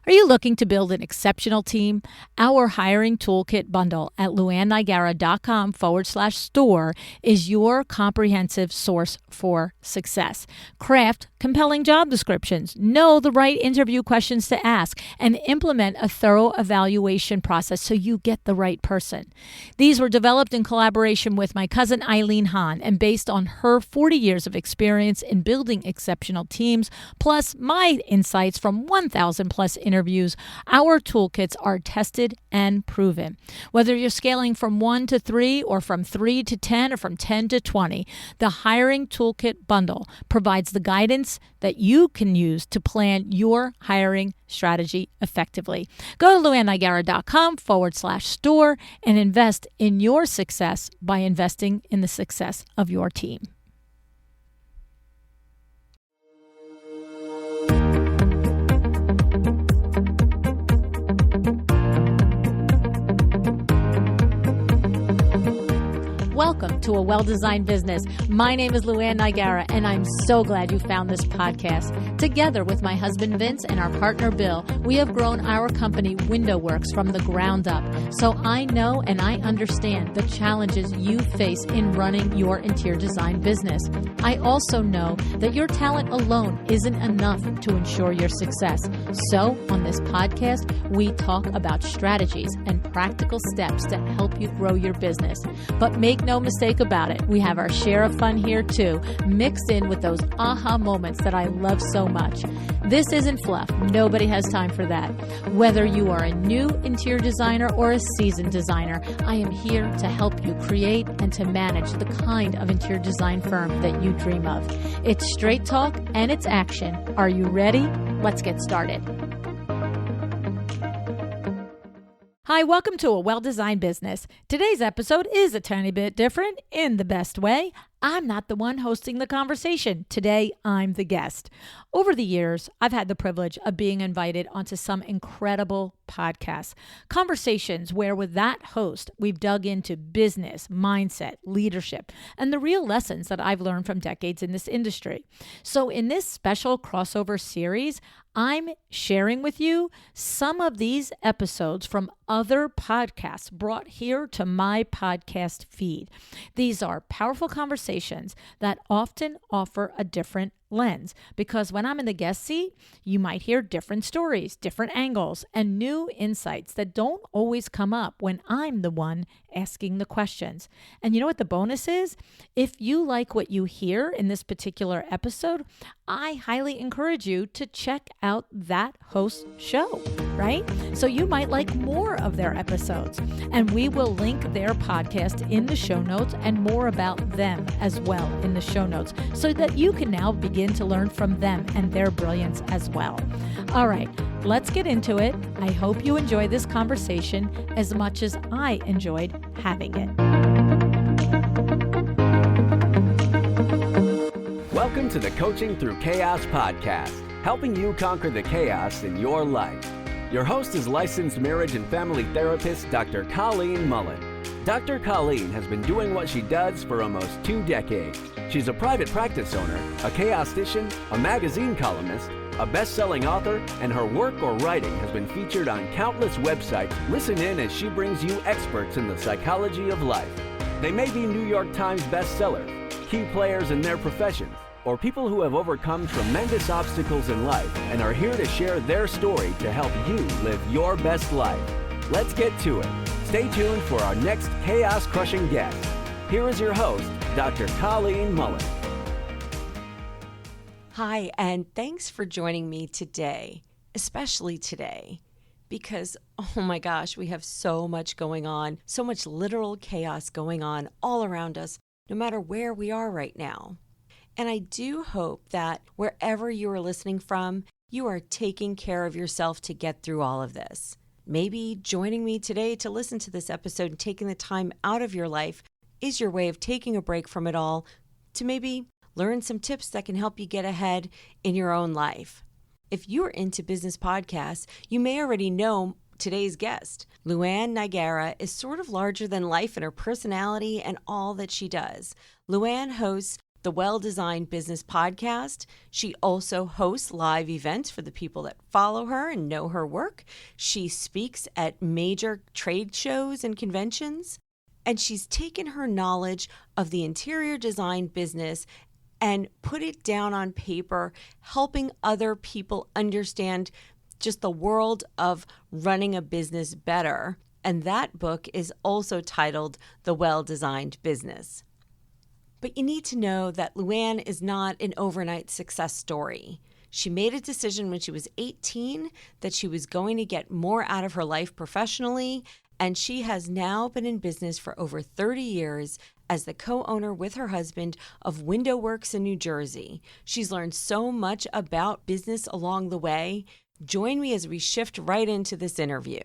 Are you looking to build an exceptional team? Our hiring toolkit bundle at LuAnnNigara.com/store is your comprehensive source for success. Craft compelling job descriptions, know the right interview questions to ask, and implement a thorough evaluation process so you get the right person. These were developed in collaboration with my cousin Eileen Hahn and based on her 40 years of experience in building exceptional teams, plus my insights from 1,000 plus interviews. Our toolkits are tested and proven. Whether you're scaling from 1 to 3 or from 3 to 10 or from 10 to 20, the hiring toolkit bundle provides the guidance that you can use to plan your hiring strategy effectively. Go to LuAnnNigara.com/store and invest in your success by investing in the success of your team. Welcome to A Well-Designed Business. My name is LuAnn Nigara, and I'm so glad you found this podcast. Together with my husband Vince and our partner Bill, we have grown our company WindowWorks from the ground up. So I know and I understand the challenges you face in running your interior design business. I also know that your talent alone isn't enough to ensure your success. So on this podcast, we talk about strategies and practical steps to help you grow your business. But make no mistake about it, we have our share of fun here too, mixed in with those aha moments that I love so much. This isn't fluff. Nobody has time for that. Whether you are a new interior designer or a seasoned designer, I am here to help you create and to manage the kind of interior design firm that you dream of. It's straight talk and it's action. Are you ready? Let's get started. Hi, welcome to A Well-Designed Business. Today's episode is a tiny bit different in the best way. I'm not the one hosting the conversation. Today, I'm the guest. Over the years, I've had the privilege of being invited onto some incredible podcasts, conversations where with that host, we've dug into business, mindset, leadership, and the real lessons that I've learned from decades in this industry. So in this special crossover series, I'm sharing with you some of these episodes from other podcasts brought here to my podcast feed. These are powerful conversations that often offer a different lens, because when I'm in the guest seat, you might hear different stories, different angles, and new insights that don't always come up when I'm the one asking the questions. And you know what the bonus is? If you like what you hear in this particular episode, I highly encourage you to check out that host's show, right? So you might like more of their episodes, and we will link their podcast in the show notes and more about them as well in the show notes so that you can now begin to learn from them and their brilliance as well. All right, let's get into it. I hope you enjoy this conversation as much as I enjoyed having it. Welcome to the Coaching Through Chaos podcast, helping you conquer the chaos in your life. Your host is licensed marriage and family therapist, Dr. Colleen Mullen. Dr. Colleen has been doing what she does for almost 2 decades. She's a private practice owner, a chaostician, a magazine columnist, a best-selling author, and her work or writing has been featured on countless websites. Listen in as she brings you experts in the psychology of life. They may be New York Times bestsellers, key players in their professions, or people who have overcome tremendous obstacles in life and are here to share their story to help you live your best life. Let's get to it. Stay tuned for our next chaos-crushing guest. Here is your host, Dr. Colleen Mullen. Hi, and thanks for joining me today, especially today, because, oh my gosh, we have so much going on, so much literal chaos going on all around us, no matter where we are right now. And I do hope that wherever you are listening from, you are taking care of yourself to get through all of this. Maybe joining me today to listen to this episode and taking the time out of your life is your way of taking a break from it all to maybe learn some tips that can help you get ahead in your own life. If you're into business podcasts, you may already know today's guest. LuAnn Nigara is sort of larger than life in her personality and all that she does. LuAnn hosts the Well-Designed Business podcast. She also hosts live events for the people that follow her and know her work. She speaks at major trade shows and conventions. And she's taken her knowledge of the interior design business and put it down on paper, helping other people understand just the world of running a business better. And that book is also titled The Well-Designed Business. But you need to know that LuAnn is not an overnight success story. She made a decision when she was 18 that she was going to get more out of her life professionally, and she has now been in business for over 30 years as the co-owner with her husband of Window Works in New Jersey. She's learned so much about business along the way. Join me as we shift right into this interview.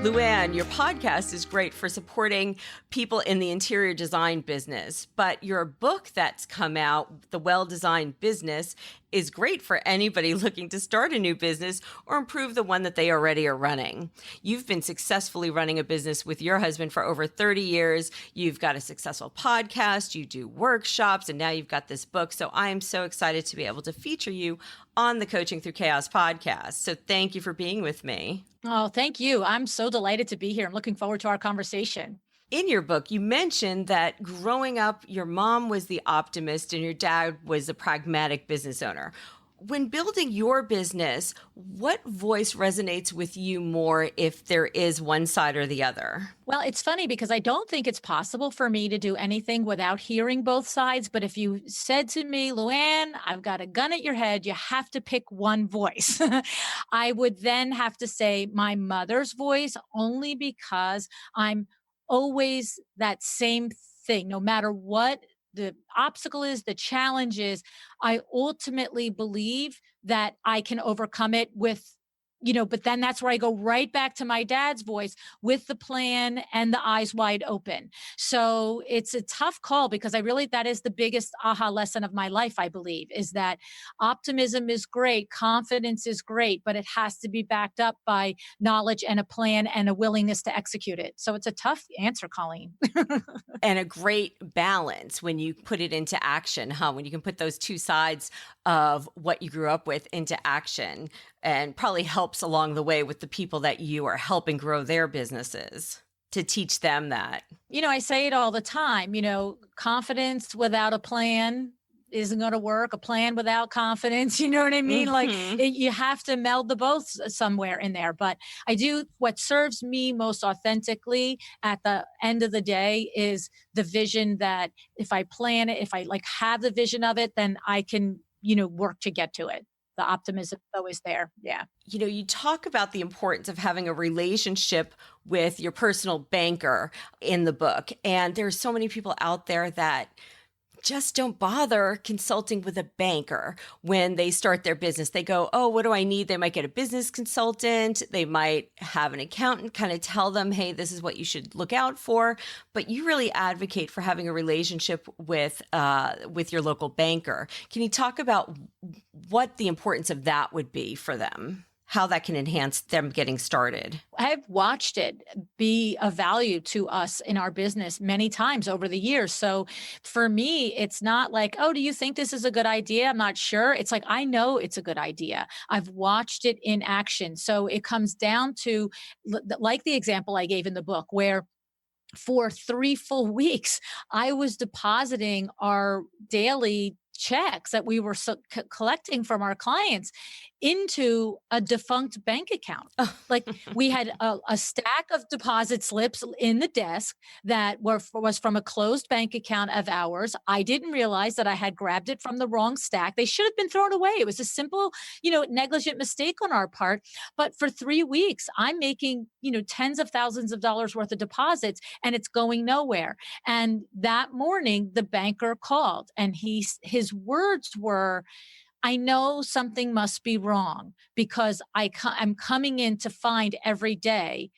LuAnn, your podcast is great for supporting people in the interior design business, but your book that's come out, The Well-Designed Business, is great for anybody looking to start a new business or improve the one that they already are running. You've been successfully running a business with your husband for over 30 years. You've got a successful podcast, you do workshops, and now you've got this book. So I am so excited to be able to feature you on the Coaching Through Chaos podcast. So thank you for being with me. Oh, thank you. I'm so delighted to be here. I'm looking forward to our conversation. In your book, you mentioned that growing up, your mom was the optimist and your dad was the pragmatic business owner. When building your business, what voice resonates with you more if there is one side or the other? Well, it's funny because I don't think it's possible for me to do anything without hearing both sides. But if you said to me, LuAnn, I've got a gun at your head, you have to pick one voice. I would then have to say my mother's voice, only because I'm always that same thing, no matter what the obstacle is, the challenge is. I ultimately believe that I can overcome it with, but then that's where I go right back to my dad's voice with the plan and the eyes wide open. So it's a tough call because that is the biggest aha lesson of my life, I believe, is that optimism is great, confidence is great, but it has to be backed up by knowledge and a plan and a willingness to execute it. So it's a tough answer, Colleen. And a great balance when you put it into action, when you can put those two sides of what you grew up with into action, and probably helps along the way with the people that you are helping grow their businesses to teach them that. I say it all the time, confidence without a plan isn't going to work. A plan without confidence, you know what I mean? Mm-hmm. You have to meld the both somewhere in there. But I do, what serves me most authentically at the end of the day is the vision that if I plan it, if I have the vision of it, then I can, work to get to it. The optimism is always there. Yeah. You talk about the importance of having a relationship with your personal banker in the book. And there's so many people out there that just don't bother consulting with a banker when they start their business. They go, oh, what do I need? They might get a business consultant. They might have an accountant kind of tell them, hey, this is what you should look out for. But you really advocate for having a relationship with your local banker. Can you talk about what the importance of that would be for them? How that can enhance them getting started? I've watched it be of value to us in our business many times over the years. So for me, it's not like, oh, do you think this is a good idea? I'm not sure. It's like, I know it's a good idea. I've watched it in action. So it comes down to like the example I gave in the book, where for 3 full weeks, I was depositing our daily checks that we were collecting from our clients into a defunct bank account. Like we had a stack of deposit slips in the desk that was from a closed bank account of ours. I didn't realize that I had grabbed it from the wrong stack. They should have been thrown away. It was a simple, negligent mistake on our part. But for 3 weeks, I'm making, tens of thousands of dollars worth of deposits, and it's going nowhere. And that morning, the banker called, and his words were, I know something must be wrong because I'm coming in to find every day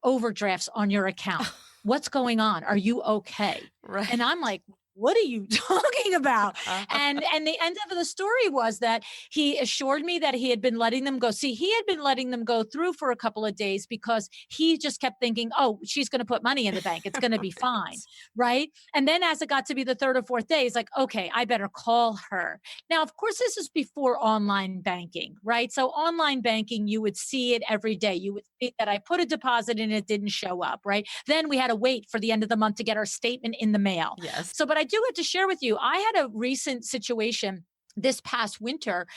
overdrafts on your account. What's going on? Are you okay? Right. And I'm like, what are you talking about? And the end of the story was that he assured me that he had been letting them go. See, he had been letting them go through for a couple of days because he just kept thinking, oh, she's going to put money in the bank. It's going to be fine. Right. And then as it got to be the third or fourth day, he's like, okay, I better call her. Now, of course, this is before online banking, right? So online banking, you would see it every day. You would see that I put a deposit in, it didn't show up, right? Then we had to wait for the end of the month to get our statement in the mail. Yes. So, but I do have to share with you, I had a recent situation this past winter.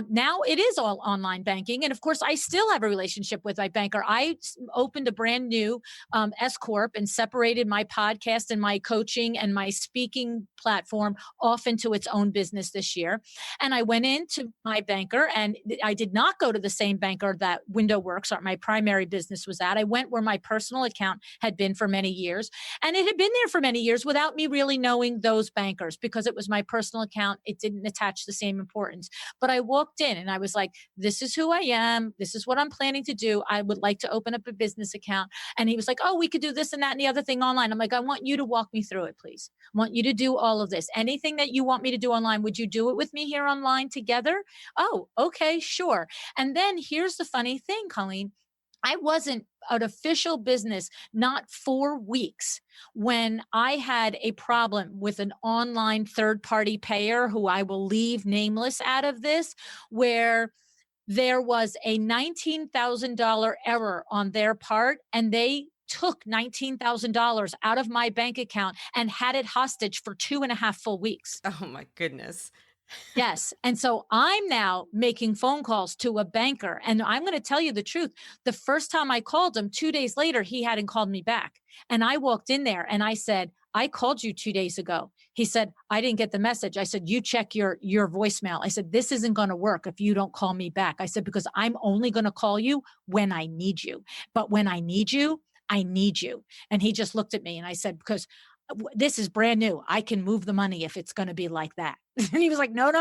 Now it is all online banking. And of course, I still have a relationship with my banker. I opened a brand new S Corp and separated my podcast and my coaching and my speaking platform off into its own business this year. And I went into my banker, and I did not go to the same banker that Window Works, or my primary business, was at. I went where my personal account had been for many years. And it had been there for many years without me really knowing those bankers, because it was my personal account. It didn't attach the same importance. But I walked in and I was like, this is who I am. This is what I'm planning to do. I would like to open up a business account. And he was like, oh, we could do this and that and the other thing online. I'm like, I want you to walk me through it, please. I want you to do all of this. Anything that you want me to do online, would you do it with me here online together? Oh, okay, sure. And then here's the funny thing, Colleen. I wasn't an official business, not 4 weeks, when I had a problem with an online third-party payer, who I will leave nameless out of this, where there was a $19,000 error on their part, and they took $19,000 out of my bank account and had it hostage for 2.5 full weeks. Oh my goodness. Yes. And so I'm now making phone calls to a banker. And I'm going to tell you the truth. The first time I called him, 2 days later, he hadn't called me back. And I walked in there and I said, I called you 2 days ago. He said, I didn't get the message. I said, you check your voicemail. I said, this isn't going to work if you don't call me back. I said, because I'm only going to call you when I need you. But when I need you, I need you. And he just looked at me and I said, because this is brand new. I can move the money if it's going to be like that. And he was like, no.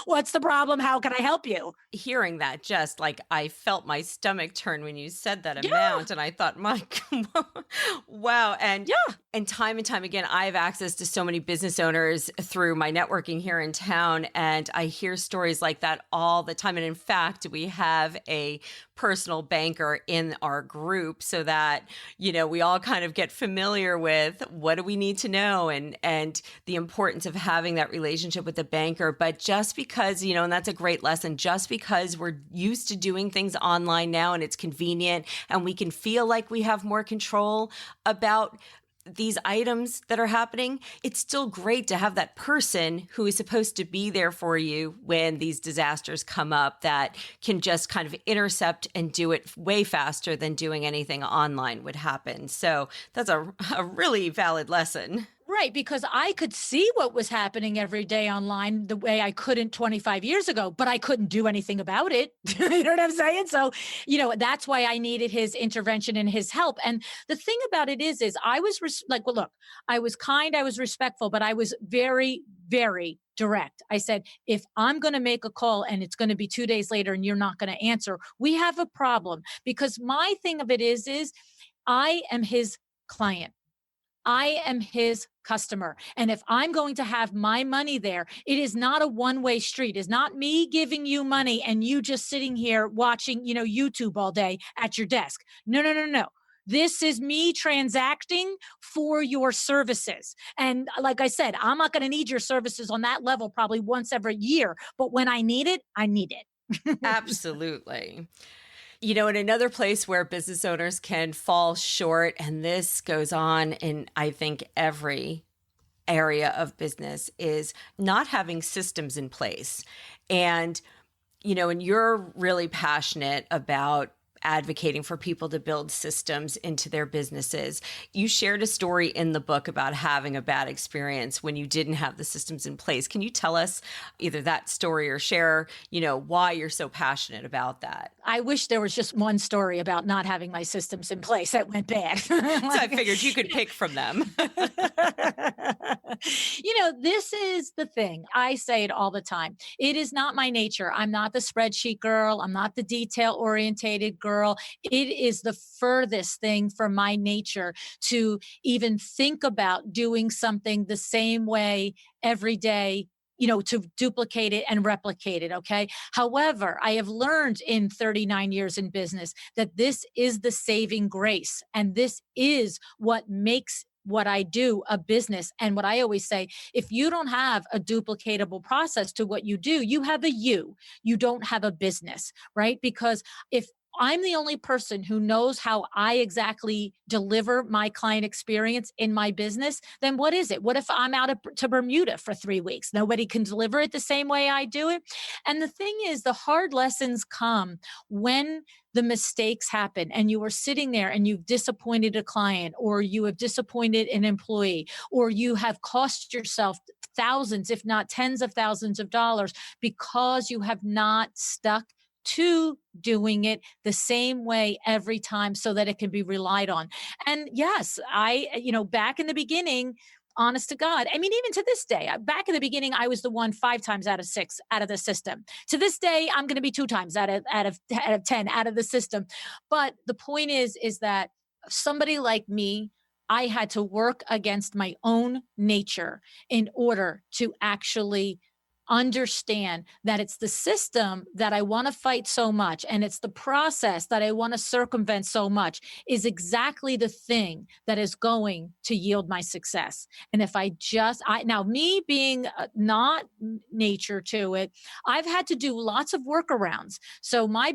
What's the problem? How can I help you? Hearing that, just like, I felt my stomach turn when you said that amount. And I thought, my wow. And time again, I have access to so many business owners through my networking here in town. And I hear stories like that all the time. And in fact, we have a personal banker in our group so that, we all kind of get familiar with what do we need to know and the importance of having that relationship with the banker. But just because, and that's a great lesson, just because we're used to doing things online now and it's convenient and we can feel like we have more control about these items that are happening, it's still great to have that person who is supposed to be there for you when these disasters come up, that can just kind of intercept and do it way faster than doing anything online would happen. So that's a really valid lesson. Right, because I could see what was happening every day online the way I couldn't 25 years ago, but I couldn't do anything about it. You know what I'm saying? So, that's why I needed his intervention and his help. And the thing about it is I was look, I was kind, I was respectful, but I was very, very direct. I said, if I'm going to make a call and it's going to be 2 days later and you're not going to answer, we have a problem. Because my thing of it is I am his client. I am his customer. And if I'm going to have my money there, it is not a one-way street. It's not me giving you money and you just sitting here watching, YouTube all day at your desk. No. This is me transacting for your services. And like I said, I'm not going to need your services on that level probably once every year. But when I need it, I need it. Absolutely. In another place where business owners can fall short, and this goes on in, I think, every area of business, is not having systems in place. And, and you're really passionate about advocating for people to build systems into their businesses. You shared a story in the book about having a bad experience when you didn't have the systems in place. Can you tell us either that story or share, why you're so passionate about that? I wish there was just one story about not having my systems in place that went bad. So I figured you could pick from them. This is the thing. I say it all the time. It is not my nature. I'm not the spreadsheet girl. I'm not the detail-orientated girl. girl. It is the furthest thing from my nature to even think about doing something the same way every day, to duplicate it and replicate it. Okay. However, I have learned in 39 years in business that this is the saving grace. And this is what makes what I do a business. And what I always say, if you don't have a duplicatable process to what you do, you have a you don't have a business, right? Because if I'm the only person who knows how I exactly deliver my client experience in my business, then what is it? What if I'm out to Bermuda for 3 weeks? Nobody can deliver it the same way I do it. And the thing is, the hard lessons come when the mistakes happen and you are sitting there and you've disappointed a client, or you have disappointed an employee, or you have cost yourself thousands, if not tens of thousands of dollars because you have not stuck to doing it the same way every time so that it can be relied on. And yes, back in the beginning, honest to God, I mean, even to this day, back in the beginning, I was the one 5 times out of 6 out of the system. To this day, I'm going to be 2 times out of 10 out of the system. But the point is that somebody like me, I had to work against my own nature in order to actually understand that it's the system that I want to fight so much, and it's the process that I want to circumvent so much is exactly the thing that is going to yield my success. And if now me being not nature to it, I've had to do lots of workarounds. So my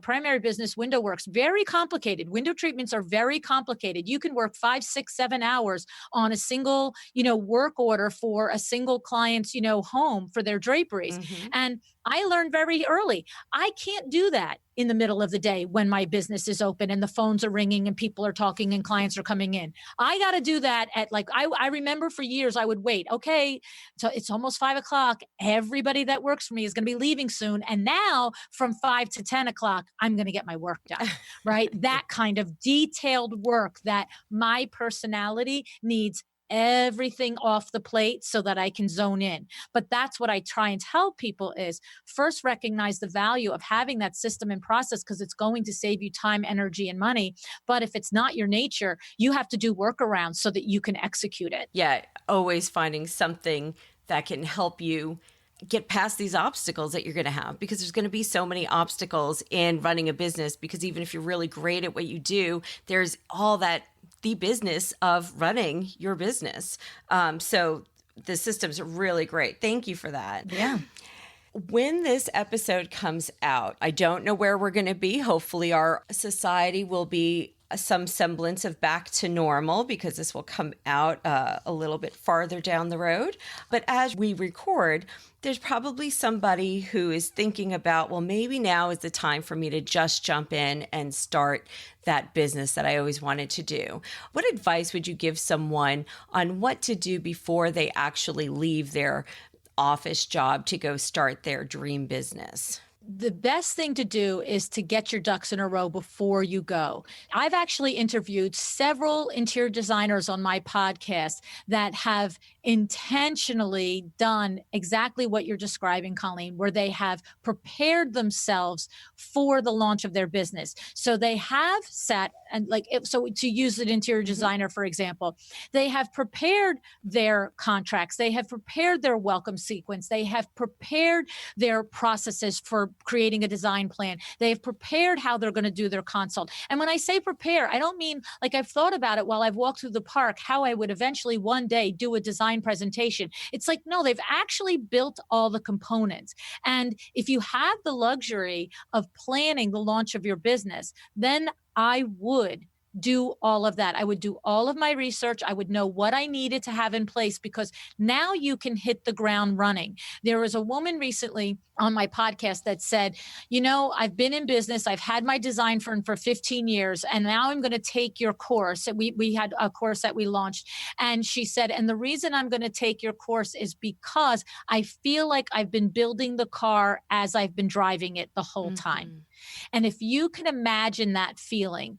primary business, Window Works, very complicated. Window treatments are very complicated. You can work 5, 6, 7 hours on a single, work order for a single client's, home for their draperies. Mm-hmm. And I learned very early, I can't do that in the middle of the day when my business is open and the phones are ringing and people are talking and clients are coming in. I got to do that at I remember for years I would wait. Okay, so it's almost 5 o'clock. Everybody that works for me is going to be leaving soon. And now from 5 to 10 o'clock, I'm going to get my work done, right? That kind of detailed work that my personality needs everything off the plate so that I can zone in. But that's what I try and tell people is first recognize the value of having that system and process because it's going to save you time, energy, and money. But if it's not your nature, you have to do workarounds so that you can execute it. Yeah, always finding something that can help you get past these obstacles that you're going to have, because there's going to be so many obstacles in running a business, because even if you're really great at what you do, there's all that the business of running your business. So the systems are really great. Thank you for that. Yeah. When this episode comes out, I don't know where we're going to be. Hopefully our society will be some semblance of back to normal, because this will come out a little bit farther down the road. But as we record, there's probably somebody who is thinking about, well, maybe now is the time for me to just jump in and start that business that I always wanted to do. What advice would you give someone on what to do before they actually leave their office job to go start their dream business? The best thing to do is to get your ducks in a row before you go. I've actually interviewed several interior designers on my podcast that have intentionally done exactly what you're describing, Colleen, where they have prepared themselves for the launch of their business. So they have sat and so to use an interior designer, for example, they have prepared their contracts. They have prepared their welcome sequence. They have prepared their processes for creating a design plan. They have prepared how they're going to do their consult. And when I say prepare, I don't mean I've thought about it while I've walked through the park, how I would eventually one day do a design presentation. It's no, they've actually built all the components. And if you have the luxury of planning the launch of your business, then I would do all of that. I would do all of my research. I would know what I needed to have in place, because now you can hit the ground running. There was a woman recently on my podcast that said, I've been in business. I've had my design firm for 15 years, and now I'm going to take your course. We had a course that we launched. And she said, and the reason I'm going to take your course is because I feel like I've been building the car as I've been driving it the whole time. And if you can imagine that feeling,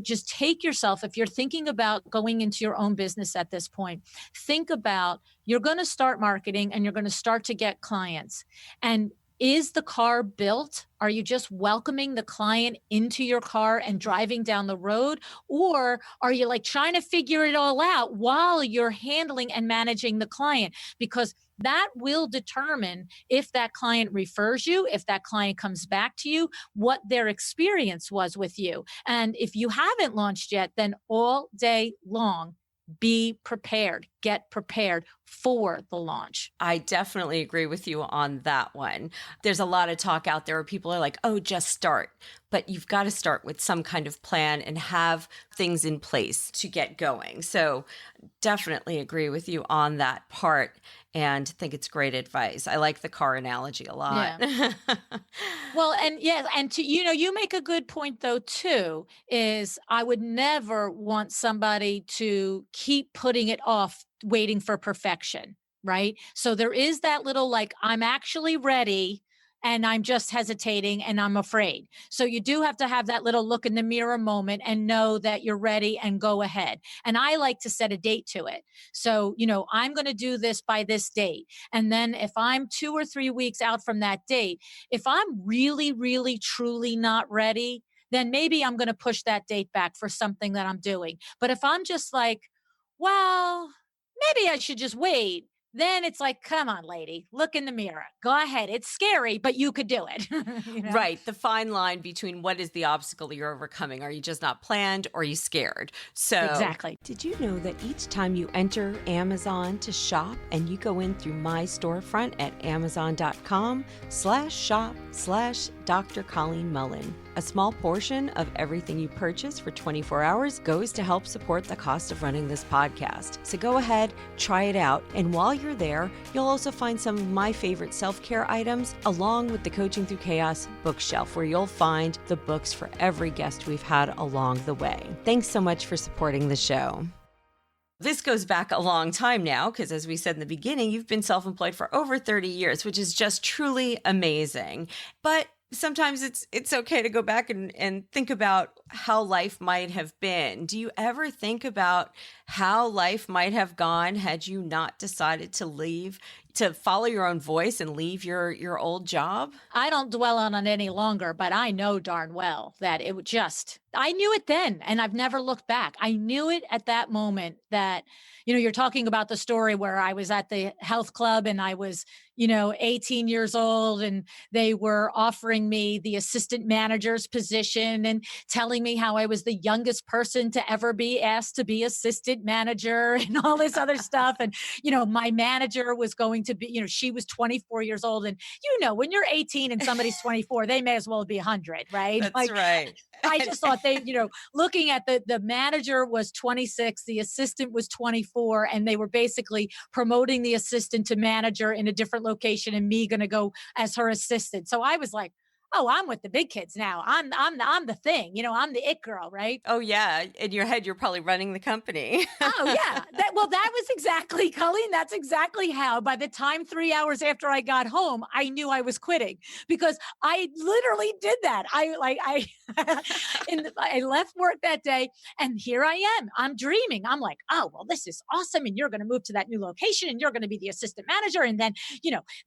just take yourself, if you're thinking about going into your own business at this point, think about, you're going to start marketing and you're going to start to get clients. And is the car built? Are you just welcoming the client into your car and driving down the road? Or are you like trying to figure it all out while you're handling and managing the client? Because that will determine if that client refers you, if that client comes back to you, what their experience was with you. And if you haven't launched yet, then all day long, be prepared, get prepared for the launch. I definitely agree with you on that one. There's a lot of talk out there where people are like, oh, just start. But you've got to start with some kind of plan and have things in place to get going. So definitely agree with you on that part and think it's great advice. I like the car analogy a lot. Yeah. Well, and yes, and to, you make a good point though, too, is I would never want somebody to keep putting it off, waiting for perfection, right? So there is that little like, I'm actually ready and I'm just hesitating and I'm afraid. So you do have to have that little look in the mirror moment and know that you're ready and go ahead. And I like to set a date to it. So, I'm going to do this by this date. And then if I'm 2 or 3 weeks out from that date, if I'm really, really, truly not ready, then maybe I'm going to push that date back for something that I'm doing. But if I'm just like, well, maybe I should just wait. Then it's like, come on, lady, look in the mirror. Go ahead. It's scary, but you could do it. Right. The fine line between what is the obstacle you're overcoming. Are you just not planned or are you scared? So Exactly. Did you know that each time you enter Amazon to shop and you go in through my storefront at amazon.com/shop/Dr. Colleen Mullen, a small portion of everything you purchase for 24 hours goes to help support the cost of running this podcast. So go ahead, try it out. And while you're there, you'll also find some of my favorite self-care items along with the Coaching Through Chaos bookshelf, where you'll find the books for every guest we've had along the way. Thanks so much for supporting the show. This goes back a long time now, because as we said in the beginning, you've been self-employed for over 30 years, which is just truly amazing. But sometimes it's okay to go back and think about how life might have been. Do you ever think about how life might have gone had you not decided to leave, to follow your own voice and leave your old job? I don't dwell on it any longer, but I know darn well that I knew it then and I've never looked back. I knew it at that moment that, you're talking about the story where I was at the health club and I was, 18 years old and they were offering me the assistant manager's position and telling me how I was the youngest person to ever be asked to be assistant manager and all this other stuff. And, my manager was going to be, she was 24 years old. And, when you're 18 and somebody's 24, they may as well be 100, right? That's right. I just thought looking at the manager was 26, the assistant was 24, and they were basically promoting the assistant to manager in a different location and me going to go as her assistant. So I was like, oh, I'm with the big kids now. I'm the thing, I'm the it girl, right? Oh yeah. In your head, you're probably running the company. Oh yeah. That was exactly, Colleen, that's exactly how by the time 3 hours after I got home, I knew I was quitting because I literally did that. I left work that day and here I am. I'm dreaming. I'm like, oh, well, this is awesome. And you're going to move to that new location and you're going to be the assistant manager. And then,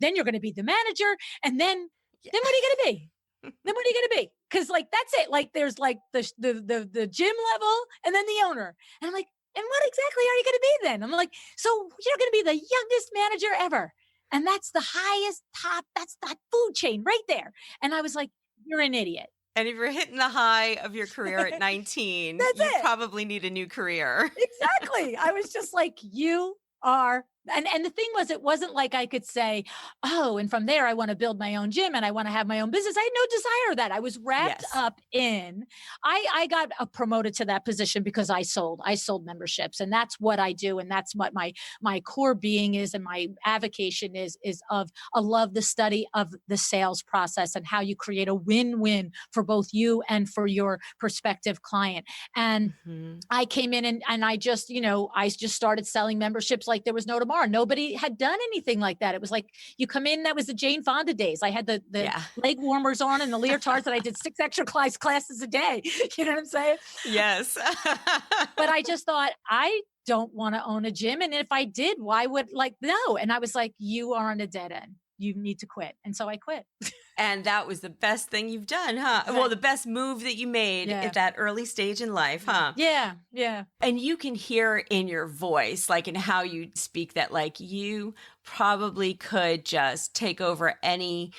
then you're going to be the manager. And then what are you going to be? Then what are you going to be? Because that's it. There's the gym level and then the owner. And I'm like, and what exactly are you going to be then? I'm like, so you're going to be the youngest manager ever. And that's the highest top. That's that food chain right there. And I was like, you're an idiot. And if you're hitting the high of your career at 19, you probably need a new career. Exactly. I was just like, you are. And the thing was, it wasn't like I could say, oh, and from there, I want to build my own gym and I want to have my own business. I had no desire of that. I was wrapped up in, I got promoted to that position because I sold memberships and that's what I do. And that's what my core being is. And my avocation is of a love the study of the sales process and how you create a win-win for both you and for your prospective client. And I came in and I just, I just started selling memberships like there was no tomorrow. Nobody had done anything like that. It was like you come in, that was the Jane Fonda days. I had the leg warmers on and the leotards that I did 6 exercise classes a day. You know what I'm saying? Yes. But I just thought, I don't want to own a gym. And if I did, why would no? And I was like, you are on a dead end. you need to quit. And so I quit. And that was the best thing you've done, huh? Exactly. Well, the best move that you made at that early stage in life, huh? Yeah. Yeah. And you can hear in your voice, like in how you speak, that like you probably could just take over any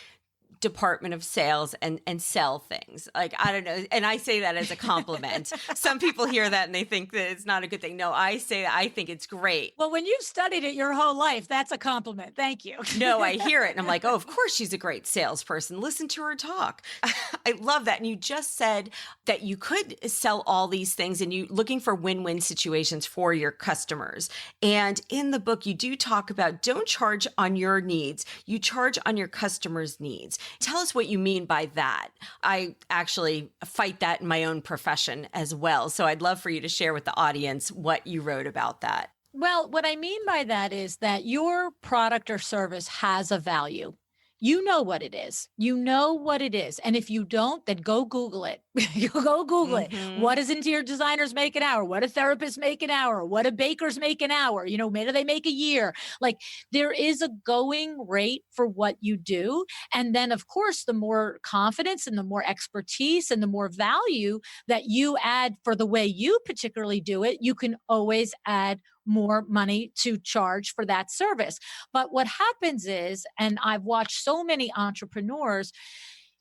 department of sales and sell things. Like, I don't know. And I say that as a compliment. Some people hear that and they think that it's not a good thing. No, I say that I think it's great. Well, when you've studied it your whole life, that's a compliment. Thank you. No, I hear it and I'm like, oh, of course she's a great salesperson. Listen to her talk. I love that. And you just said that you could sell all these things and you looking for win-win situations for your customers. And in the book, you do talk about don't charge on your needs. You charge on your customers' needs. Tell us what you mean by that. I actually fight that in my own profession as well. So I'd love for you to share with the audience what you wrote about that. Well, what I mean by that is that your product or service has a value. You know what it is. You know what it is. And if you don't, then go Google it. Go Google it. What does interior designers make an hour? What do therapists make an hour? What do bakers make an hour? You know, maybe they make a year. Like there is a going rate for what you do. And then of course, the more confidence and the more expertise and the more value that you add for the way you particularly do it, you can always add more money to charge for that service. But what happens is, and I've watched so many entrepreneurs,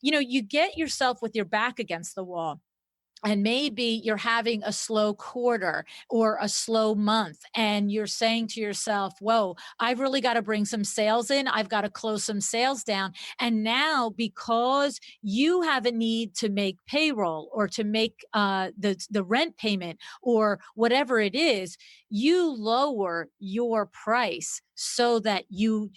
you know, you get yourself with your back against the wall. And maybe you're having a slow quarter or a slow month, and you're saying to yourself, whoa, I've really got to bring some sales in. I've got to close some sales down. And now, because you have a need to make payroll or to make the rent payment or whatever it is, you lower your price so that you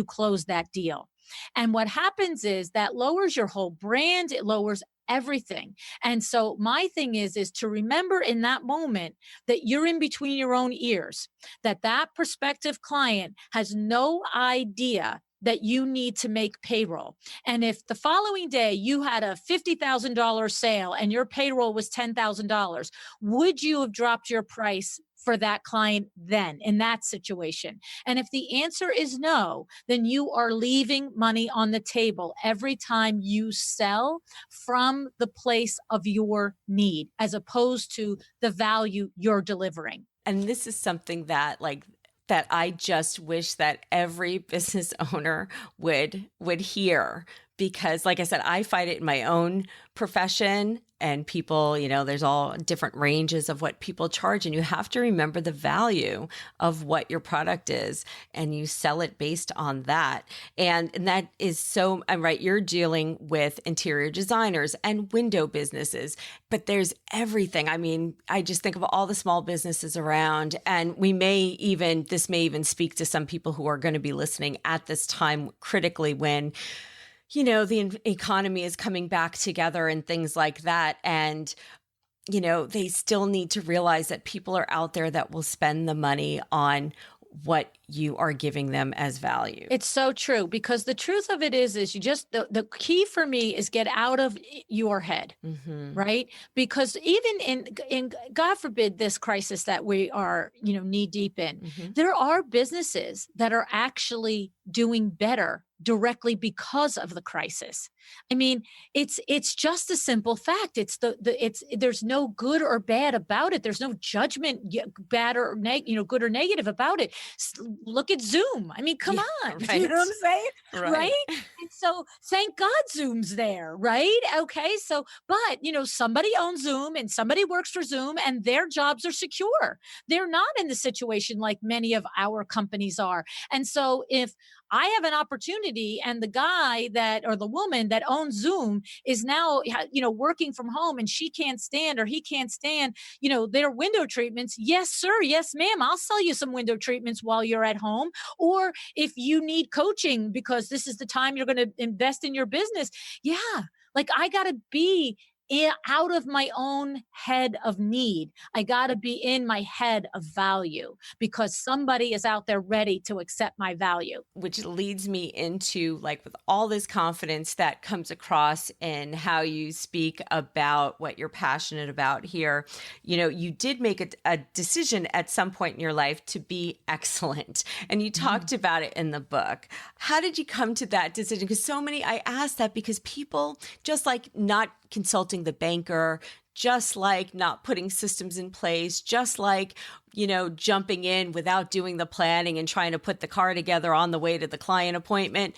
close that deal. And what happens is that lowers your whole brand. It lowers everything. And so my thing is to remember in that moment that you're in between your own ears, that prospective client has no idea that you need to make payroll. And if the following day you had a $50,000 sale and your payroll was $10,000, would you have dropped your price for that client then in that situation? And if the answer is no, then you are leaving money on the table every time you sell from the place of your need, as opposed to the value you're delivering. And this is something that that I just wish that every business owner would hear, because like I said, I fight it in my own profession, and people, you know, there's all different ranges of what people charge, and you have to remember the value of what your product is, and you sell it based on that. And that is so, I'm right, you're dealing with interior designers and window businesses, but there's everything. I mean, I just think of all the small businesses around, and this may even speak to some people who are going to be listening at this time critically when, you know, the economy is coming back together and things like that. And, you know, they still need to realize that people are out there that will spend the money on what you are giving them as value. It's so true, because the truth of it is you just, the key for me is get out of your head, right? Because even in God forbid this crisis that we are, you know, knee deep in, there are businesses that are actually doing better directly because of the crisis. I mean, it's just a simple fact. There's no good or bad about it. There's no judgment, bad or good or negative about it. Look at Zoom. I mean, come on, right. You know what I'm saying? Right. And so thank God Zoom's there, right? Okay. So, but you know, somebody owns Zoom and somebody works for Zoom and their jobs are secure. They're not in the situation like many of our companies are. And so if I have an opportunity and the guy or the woman that owns Zoom is now, you know, working from home and she can't stand or he can't stand, you know, their window treatments. Yes, sir. Yes, ma'am. I'll sell you some window treatments while you're at home. Or if you need coaching because this is the time you're going to invest in your business. Yeah. Like I got to be out of my own head of need. I got to be in my head of value because somebody is out there ready to accept my value. Which leads me into, like, with all this confidence that comes across in how you speak about what you're passionate about here, you did make a decision at some point in your life to be excellent. And you talked about it in the book. How did you come to that decision? Because I asked that because people, just like not consulting the banker, just like not putting systems in place, just like, jumping in without doing the planning and trying to put the car together on the way to the client appointment.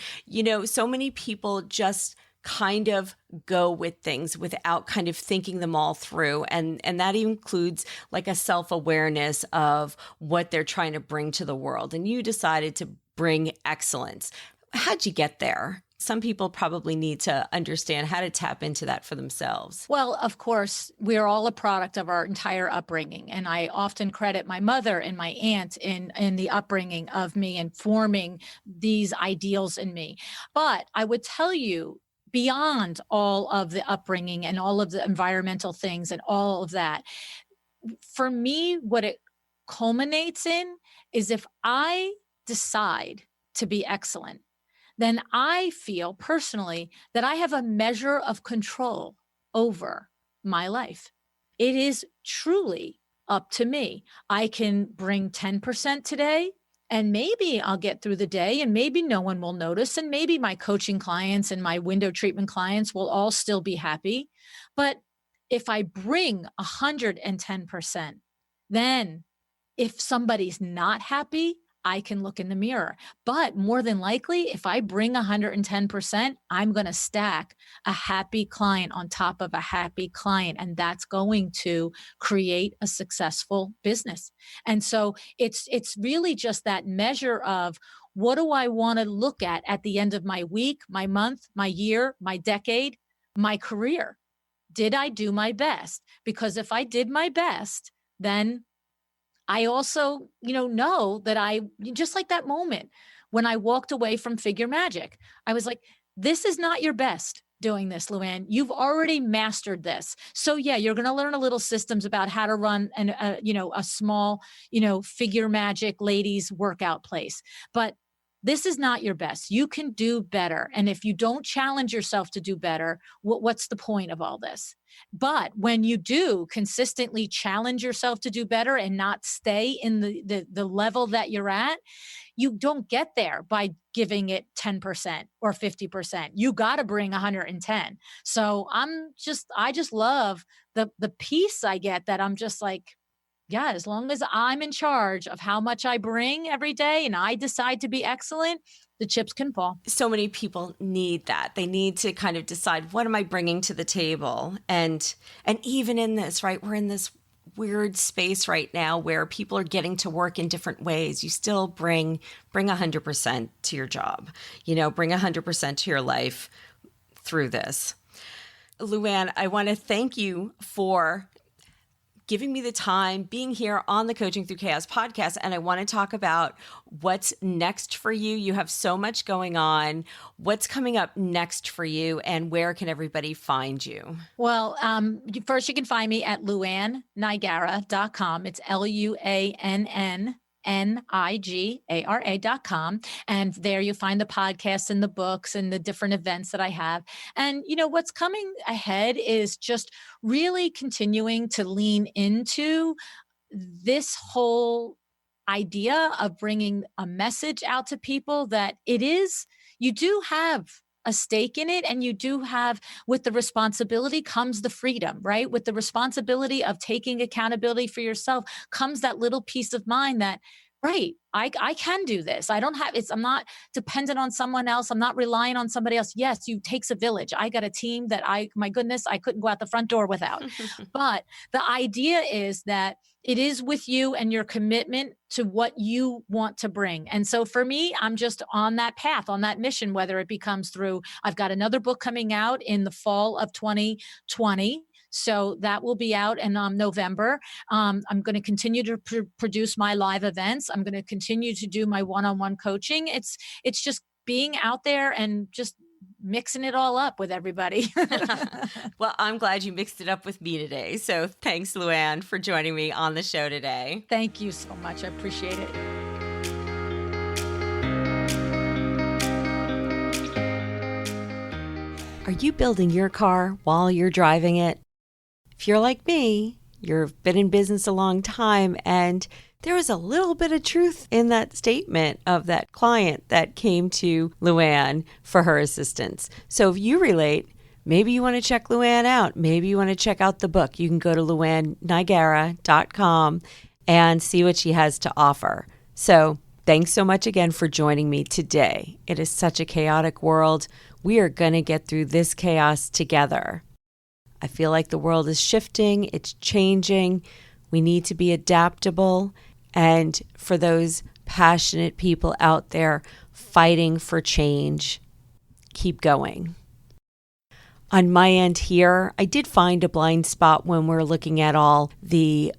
So many people just kind of go with things without kind of thinking them all through. And that includes like a self-awareness of what they're trying to bring to the world. And you decided to bring excellence. How'd you get there? Some people probably need to understand how to tap into that for themselves. Well, of course, we're all a product of our entire upbringing. And I often credit my mother and my aunt in the upbringing of me and forming these ideals in me. But I would tell you, beyond all of the upbringing and all of the environmental things and all of that, for me, what it culminates in is if I decide to be excellent, then I feel personally that I have a measure of control over my life. It is truly up to me. I can bring 10% today, and maybe I'll get through the day, and maybe no one will notice, and maybe my coaching clients and my window treatment clients will all still be happy. But if I bring 110%, then if somebody's not happy, I can look in the mirror. But more than likely, if I bring 110%, I'm going to stack a happy client on top of a happy client. And that's going to create a successful business. And so it's really just that measure of what do I want to look at the end of my week, my month, my year, my decade, my career. Did I do my best? Because if I did my best, then I also, know that I, just like that moment when I walked away from Figure Magic, I was like, this is not your best doing this, LuAnn. You've already mastered this. So yeah, you're going to learn a little systems about how to run a small, Figure Magic ladies workout place. But this is not your best. You can do better. And if you don't challenge yourself to do better, what's the point of all this? But when you do consistently challenge yourself to do better and not stay in the level that you're at, you don't get there by giving it 10% or 50%. You got to bring 110. So I just love the peace I get that I'm just like, yeah, as long as I'm in charge of how much I bring every day and I decide to be excellent, the chips can fall. So many people need that. They need to kind of decide, what am I bringing to the table? And even in this, right, we're in this weird space right now where people are getting to work in different ways. You still bring 100% to your job, bring 100% to your life through this. LuAnn, I want to thank you for giving me the time, being here on the Coaching Through Chaos podcast. And I want to talk about what's next for you. You have so much going on. What's coming up next for you, and where can everybody find you? Well, first you can find me at LuAnnNigara.com. It's LuAnnNigara.com. And there you find the podcasts and the books and the different events that I have. And, what's coming ahead is just really continuing to lean into this whole idea of bringing a message out to people that you do have a stake in it. And you do have, with the responsibility comes the freedom, right? With the responsibility of taking accountability for yourself comes that little peace of mind that, right, I can do this. I'm not dependent on someone else. I'm not relying on somebody else. Yes, it takes a village. I got a team that my goodness, I couldn't go out the front door without. But the idea is that it is with you and your commitment to what you want to bring. And so for me, I'm just on that path, on that mission, whether it becomes through, I've got another book coming out in the fall of 2020. So that will be out in November. I'm going to continue to produce my live events. I'm going to continue to do my one-on-one coaching. It's just being out there and just mixing it all up with everybody. Well, I'm glad you mixed it up with me today. So thanks, LuAnn, for joining me on the show today. Thank you so much. I appreciate it. Are you building your car while you're driving it? If you're like me, you've been in business a long time, and there was a little bit of truth in that statement of that client that came to LuAnn for her assistance. So if you relate, maybe you want to check LuAnn out. Maybe you want to check out the book. You can go to LuAnnNigara.com and see what she has to offer. So thanks so much again for joining me today. It is such a chaotic world. We are going to get through this chaos together. I feel like the world is shifting. It's changing. We need to be adaptable. And for those passionate people out there fighting for change, keep going. On my end here, I did find a blind spot when we're looking at all the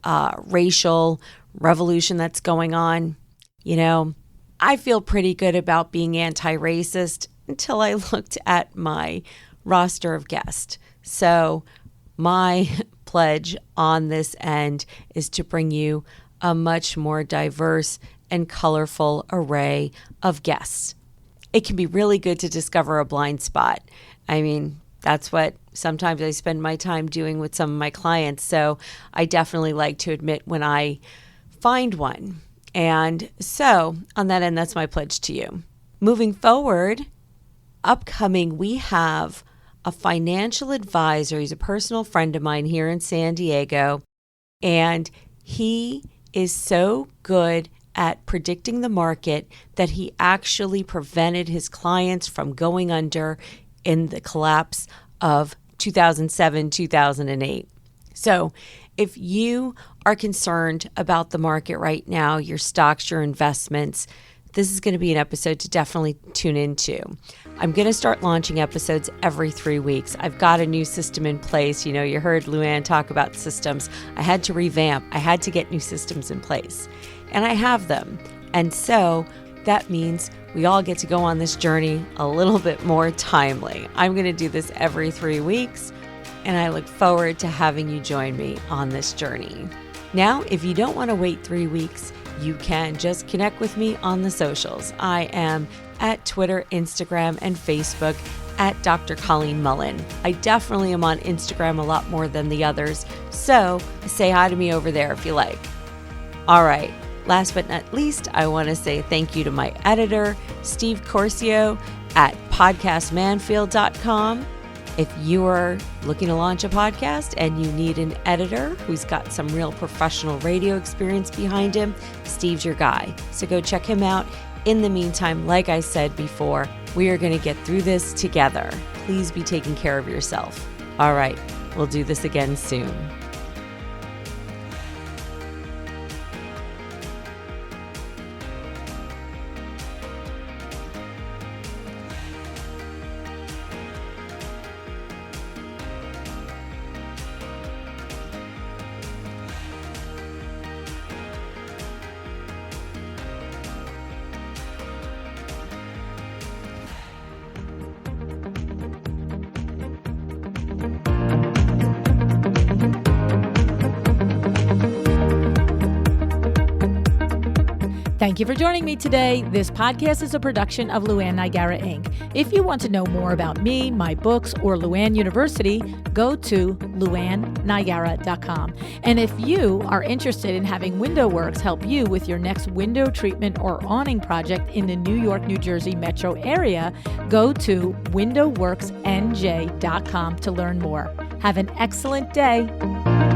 racial revolution that's going on. You know, I feel pretty good about being anti-racist until I looked at my roster of guests. So my pledge on this end is to bring you a much more diverse and colorful array of guests. It can be really good to discover a blind spot. I mean, that's what sometimes I spend my time doing with some of my clients. So I definitely like to admit when I find one. And so on that end, that's my pledge to you. Moving forward, upcoming, we have a financial advisor. He's a personal friend of mine here in San Diego, and he is so good at predicting the market that he actually prevented his clients from going under in the collapse of 2007, 2008. So if you are concerned about the market right now, your stocks, your investments, this is going to be an episode to definitely tune into. I'm going to start launching episodes every 3 weeks. I've got a new system in place. You know, you heard LuAnn talk about systems. I had to revamp. I had to get new systems in place, and I have them. And so that means we all get to go on this journey a little bit more timely. I'm going to do this every 3 weeks, and I look forward to having you join me on this journey. Now, if you don't want to wait 3 weeks, you can just connect with me on the socials. I am at Twitter, Instagram, and Facebook at Dr. Colleen Mullen. I definitely am on Instagram a lot more than the others, so say hi to me over there if you like. All right, last but not least, I want to say thank you to my editor, Steve Corcio at podcastmanfield.com. If you are looking to launch a podcast and you need an editor who's got some real professional radio experience behind him, Steve's your guy. So go check him out. In the meantime, like I said before, we are going to get through this together. Please be taking care of yourself. All right, we'll do this again soon. Thank you for joining me today. This podcast is a production of LuAnn Nigara, Inc. If you want to know more about me, my books, or LuAnn University, go to LuAnnNigara.com. And if you are interested in having WindowWorks help you with your next window treatment or awning project in the New York, New Jersey metro area, go to WindowWorksNJ.com to learn more. Have an excellent day.